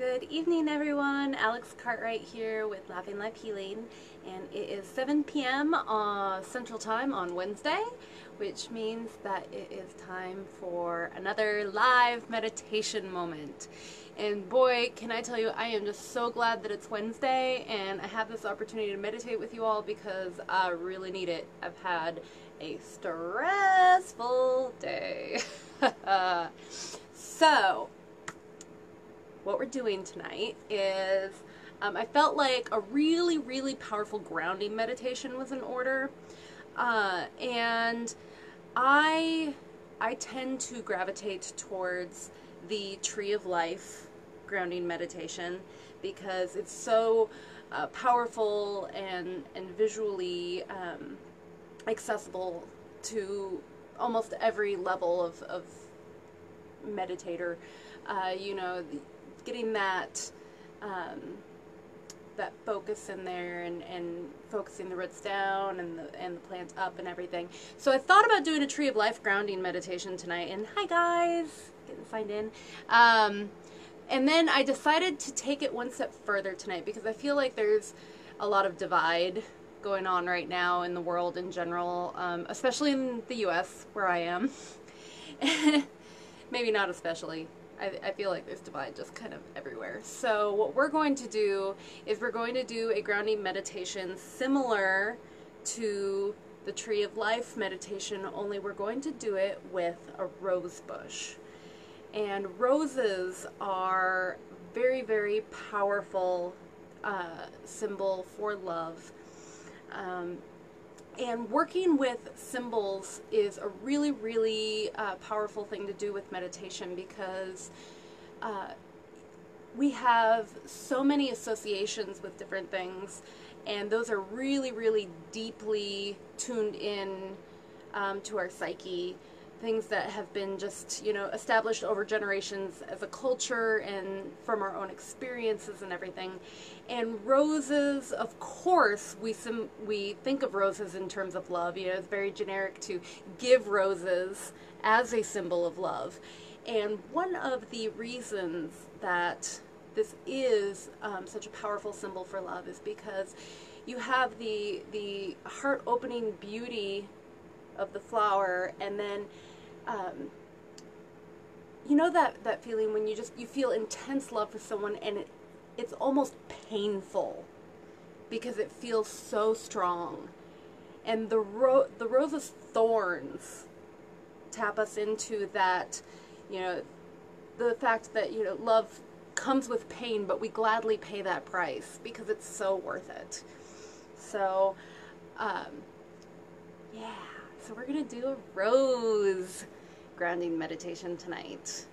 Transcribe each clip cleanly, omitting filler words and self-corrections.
Good evening, everyone. Alex Cartwright here with Laughing Life Healing, and it is 7 p.m. Central Time on Wednesday, which means that it is time for another live meditation moment. And boy, can I tell you, I am just so glad that it's Wednesday and I have this opportunity to meditate with you all because I really need it. I've had a stressful day. So, what we're doing tonight is, I felt like a really, really powerful grounding meditation was in order. And I tend to gravitate towards the Tree of Life grounding meditation because it's so powerful and visually accessible to almost every level of meditator. You know, getting that that focus in there and focusing the roots down and the plants up and everything. So I thought about doing a Tree of Life grounding meditation tonight. And hi guys, getting signed in. And then I decided to take it one step further tonight because I feel like there's a lot of divide going on right now in the world in general, especially in the U.S. where I am. Maybe not especially. I feel like there's divide just kind of everywhere. So what we're going to do is we're going to do a grounding meditation similar to the Tree of Life meditation, only we're going to do it with a rose bush. And roses are very, very powerful symbol for love. And working with symbols is a really, really powerful thing to do with meditation because we have so many associations with different things, and those are really, really deeply tuned in to our psyche. Things that have been just, you know, established over generations as a culture and from our own experiences and everything. And roses, of course, we think of roses in terms of love. You know, it's very generic to give roses as a symbol of love. And one of the reasons that this is such a powerful symbol for love is because you have the heart-opening beauty of the flower, and then you know that feeling when you feel intense love for someone and it's almost painful because it feels so strong. And the rose's thorns tap us into that, you know, the fact that, you know, love comes with pain, but we gladly pay that price because it's so worth it. So, yeah. So we're going to do a rose grounding meditation tonight.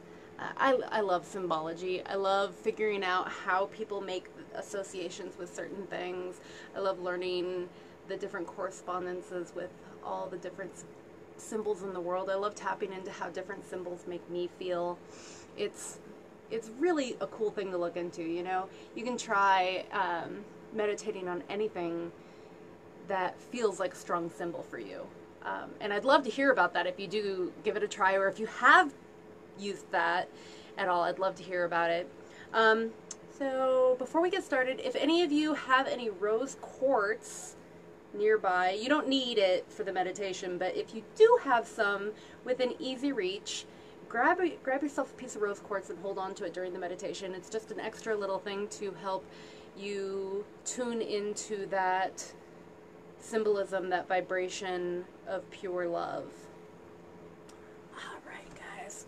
I love symbology. I love figuring out how people make associations with certain things. I love learning the different correspondences with all the different symbols in the world. I love tapping into how different symbols make me feel. It's really a cool thing to look into, you know. You can try meditating on anything that feels like a strong symbol for you. And I'd love to hear about that if you do give it a try, or if you have used that at all, I'd love to hear about it. So before we get started, if any of you have any rose quartz nearby, you don't need it for the meditation, but if you do have some within easy reach, grab yourself a piece of rose quartz and hold on to it during the meditation. It's just an extra little thing to help you tune into that symbolism, that vibration of pure love. Alright guys,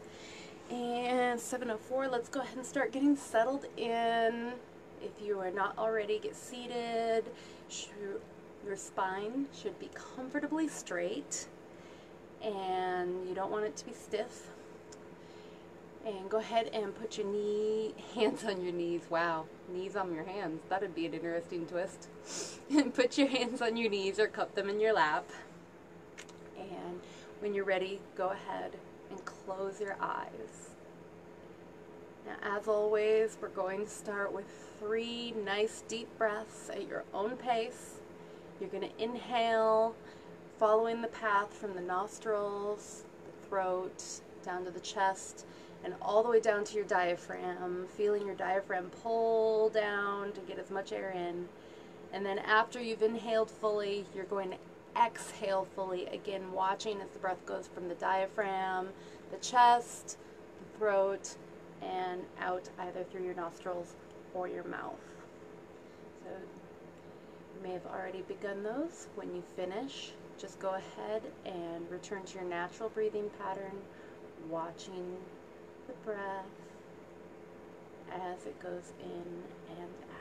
and 7:04, let's go ahead and start getting settled in. If you are not already, get seated. Your spine should be comfortably straight and you don't want it to be stiff. And go ahead and put your hands on your knees. Wow, knees on your hands. That'd be an interesting twist. Put your hands on your knees or cup them in your lap. And when you're ready, go ahead and close your eyes. Now, as always, we're going to start with 3 nice deep breaths at your own pace. You're going to inhale, following the path from the nostrils, the throat, down to the chest, and all the way down to your diaphragm, feeling your diaphragm pull down to get as much air in. And then after you've inhaled fully, you're going to exhale fully, again watching as the breath goes from the diaphragm, the chest, the throat, and out either through your nostrils or your mouth. So you may have already begun those. When you finish, just go ahead and return to your natural breathing pattern, watching the breath as it goes in and out.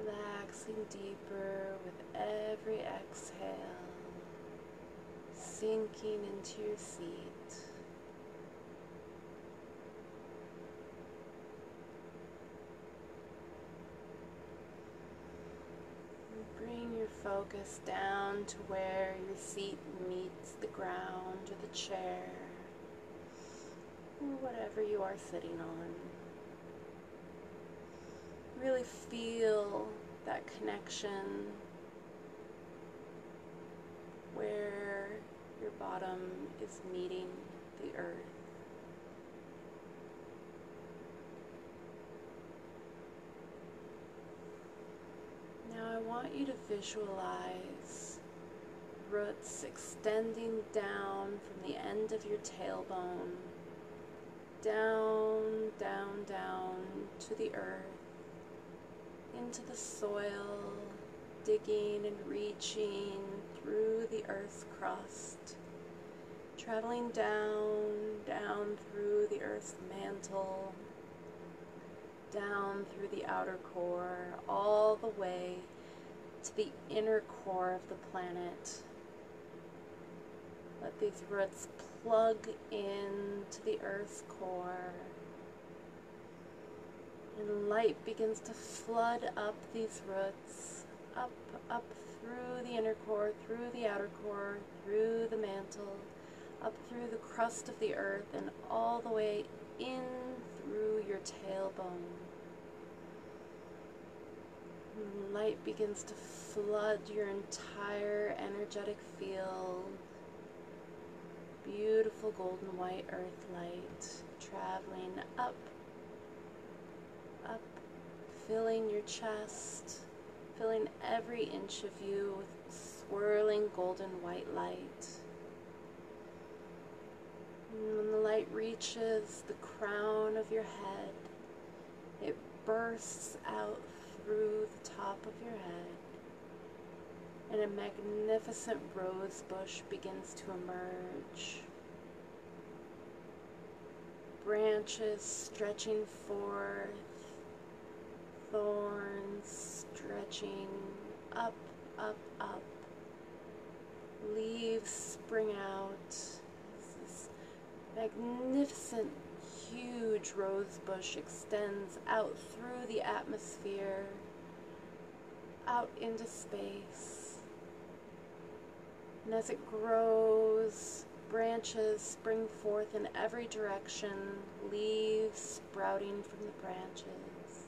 Relaxing deeper with every exhale, sinking into your seat. And bring your focus down to where your seat meets the ground or the chair, or whatever you are sitting on. Really feel that connection where your bottom is meeting the earth. Now I want you to visualize roots extending down from the end of your tailbone, down, down, down to the earth, into the soil, digging and reaching through the earth's crust, traveling down, down through the earth's mantle, down through the outer core, all the way to the inner core of the planet. Let these roots plug into the earth's core, and light begins to flood up these roots, up, up through the inner core, through the outer core, through the mantle, up through the crust of the earth, and all the way in through your tailbone. And light begins to flood your entire energetic field. Beautiful golden white earth light traveling up, up, filling your chest, filling every inch of you with swirling golden white light. And when the light reaches the crown of your head, it bursts out through the top of your head, and a magnificent rose bush begins to emerge. Branches stretching forth, thorns stretching up, up, up. Leaves spring out. This magnificent, huge rose bush extends out through the atmosphere, out into space. And as it grows, branches spring forth in every direction, leaves sprouting from the branches,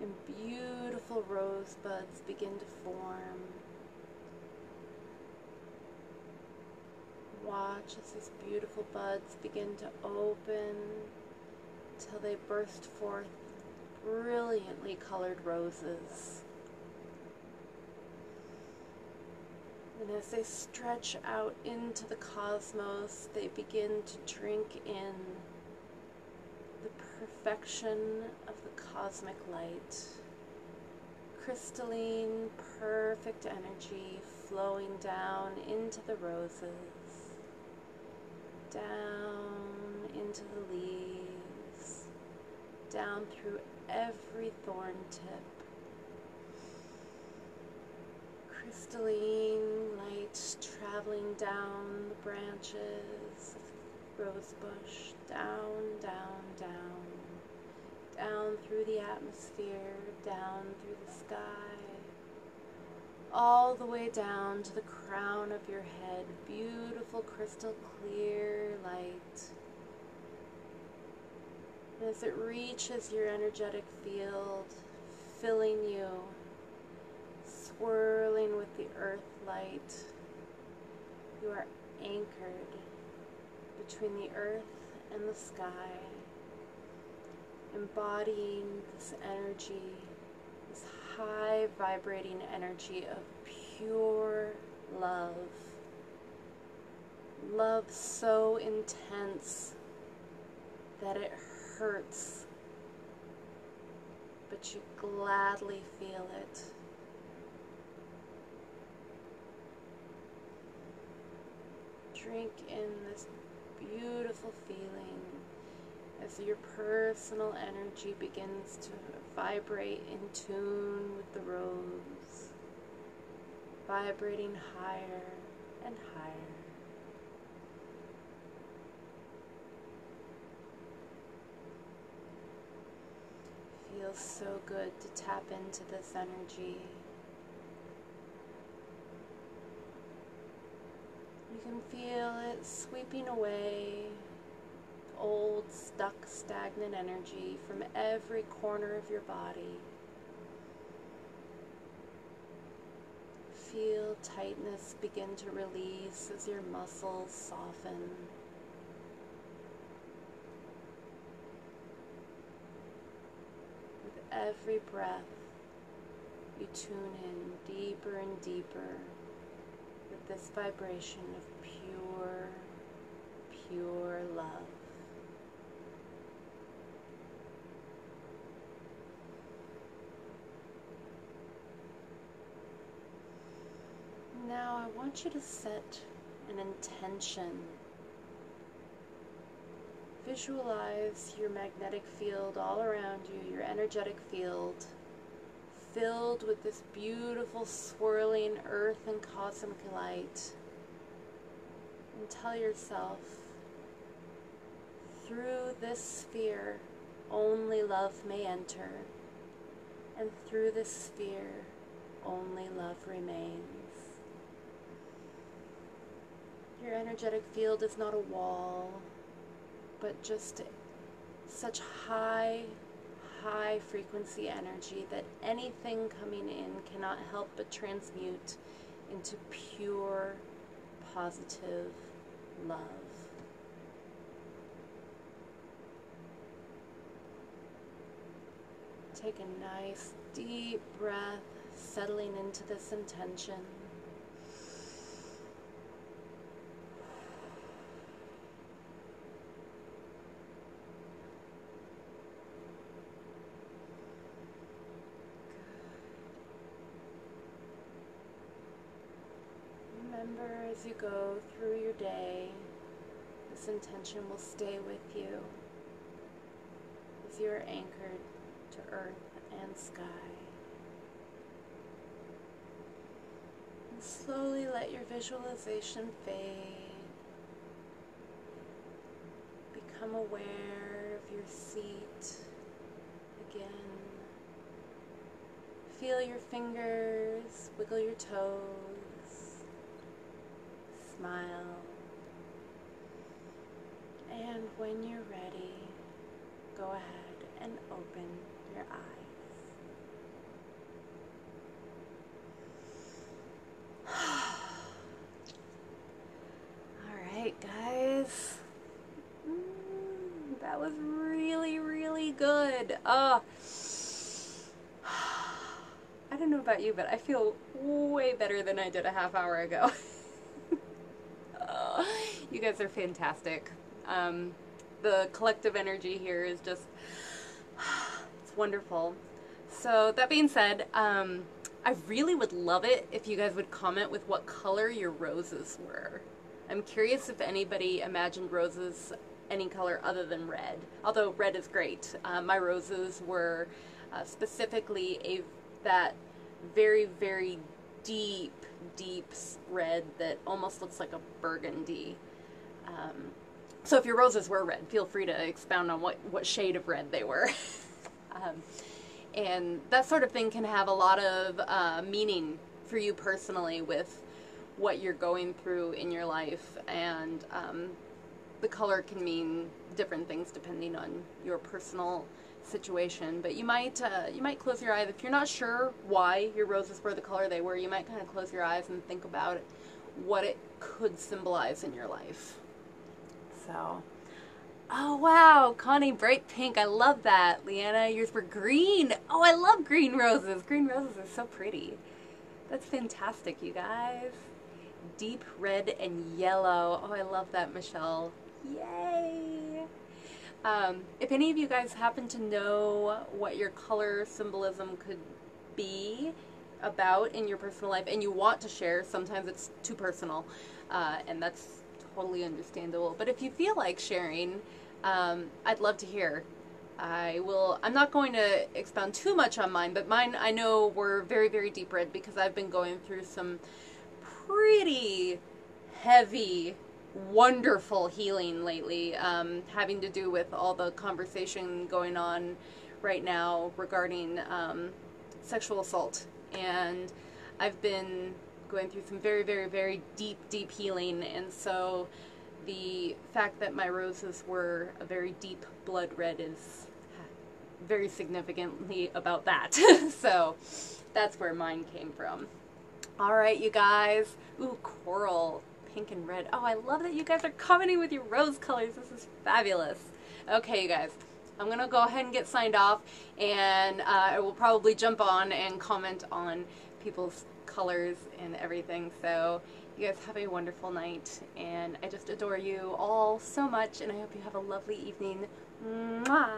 and beautiful rosebuds begin to form. Watch as these beautiful buds begin to open till they burst forth brilliantly colored roses. And as they stretch out into the cosmos, they begin to drink in the perfection of the cosmic light, crystalline, perfect energy flowing down into the roses, down into the leaves, down through every thorn tip. Crystalline light traveling down the branches of the rose bush, down, down, down, down through the atmosphere, down through the sky, all the way down to the crown of your head. Beautiful crystal clear light. And as it reaches your energetic field, filling you, swirling with the earth light, you are anchored between the earth and the sky, embodying this energy, this high vibrating energy of pure love. Love so intense that it hurts, but you gladly feel it. Drink in this beautiful feeling as your personal energy begins to vibrate in tune with the rose, vibrating higher and higher. Feels so good to tap into this energy. You can feel it sweeping away old, stuck, stagnant energy from every corner of your body. Feel tightness begin to release as your muscles soften. With every breath, you tune in deeper and deeper with this vibration of pure, pure love. Now I want you to set an intention. Visualize your magnetic field all around you, your energetic field, filled with this beautiful swirling earth and cosmic light. And tell yourself, through this sphere, only love may enter, and through this sphere, only love remains. Your energetic field is not a wall, but just such high frequency energy that anything coming in cannot help but transmute into pure, positive love. Take a nice deep breath, settling into this intention. Remember, as you go through your day, this intention will stay with you as you are anchored to earth and sky. And slowly let your visualization fade. Become aware of your seat again. Feel your fingers, wiggle your toes, smile. And when you're ready, go ahead and open your eyes. All right, guys. That was really, really good. I don't know about you, but I feel way better than I did a half hour ago. You guys are fantastic. The collective energy here is just, it's wonderful. So that being said, I really would love it if you guys would comment with what color your roses were. I'm curious if anybody imagined roses any color other than red, although red is great. My roses were specifically that very, very deep, deep red that almost looks like a burgundy. So if your roses were red, feel free to expound on what shade of red they were. um, and that sort of thing can have a lot of meaning for you personally with what you're going through in your life, and the color can mean different things depending on your personal situation. But you might close your eyes if you're not sure why your roses were the color they were. You might kind of close your eyes and think about what it could symbolize in your life. So, oh wow, Connie, bright pink. I love that. Leanna, yours were green. Oh, I love green roses. Green roses are so pretty. That's fantastic, you guys. Deep red and yellow. Oh, I love that, Michelle. Yay! If any of you guys happen to know what your color symbolism could be about in your personal life and you want to share, sometimes it's too personal, and that's totally understandable. But if you feel like sharing, I'd love to hear. I'm not going to expound too much on mine, but mine I know were very, very deep red because I've been going through some pretty heavy, wonderful healing lately, having to do with all the conversation going on right now regarding sexual assault. And I've been going through some very, very, very deep, deep healing. And so the fact that my roses were a very deep blood red is very significantly about that. So that's where mine came from. All right, you guys. Ooh, coral, pink and red. Oh, I love that you guys are commenting with your rose colors. This is fabulous. Okay, you guys. I'm going to go ahead and get signed off, and I will probably jump on and comment on people's colors and everything. So you guys have a wonderful night, and I just adore you all so much, and I hope you have a lovely evening. Mwah!